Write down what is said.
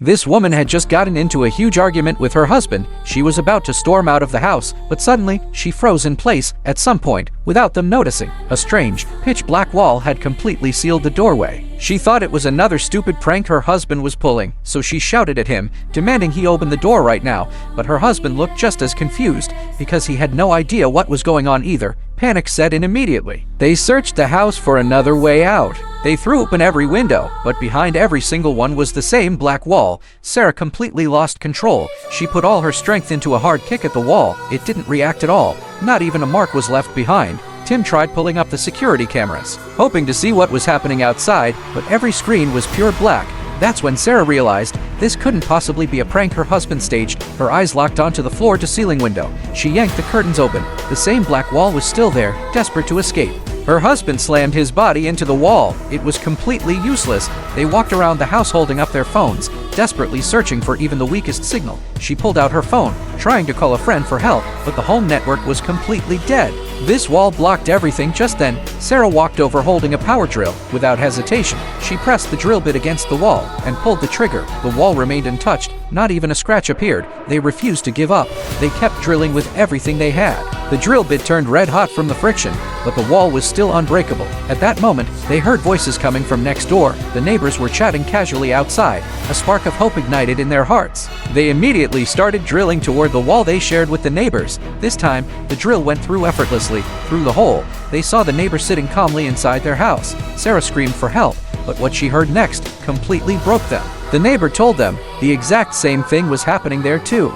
This woman had just gotten into a huge argument with her husband. She was about to storm out of the house, but suddenly she froze in place at some point without them noticing. A strange, pitch-black wall had completely sealed the doorway. She thought it was another stupid prank her husband was pulling, so she shouted at him, demanding he open the door right now, but her husband looked just as confused because he had no idea what was going on either. Panic set in immediately. They searched the house for another way out. They threw open every window, but behind every single one was the same black wall. Sarah completely lost control. She put all her strength into a hard kick at the wall. It didn't react at all. Not even a mark was left behind. Tim tried pulling up the security cameras, hoping to see what was happening outside, but every screen was pure black. That's when Sarah realized this couldn't possibly be a prank her husband staged. Her eyes locked onto the floor-to-ceiling window. She yanked the curtains open. The same black wall was still there, desperate to escape. Her husband slammed his body into the wall. It was completely useless. They walked around the house holding up their phones, desperately searching for even the weakest signal. She pulled out her phone, trying to call a friend for help, but the home network was completely dead. This wall blocked everything. Just then, Sarah walked over holding a power drill. Without hesitation, she pressed the drill bit against the wall and pulled the trigger. The wall remained untouched. Not even a scratch appeared. They refused to give up. They kept drilling with everything they had. The drill bit turned red hot from the friction, but the wall was still unbreakable. At that moment, they heard voices coming from next door. The neighbors were chatting casually outside. A spark of hope ignited in their hearts. They immediately started drilling toward the wall they shared with the neighbors. This time, the drill went through effortlessly. Through the hole, they saw the neighbor sitting calmly inside their house. Sarah screamed for help, but what she heard next completely broke them. The neighbor told them the exact same thing was happening there too.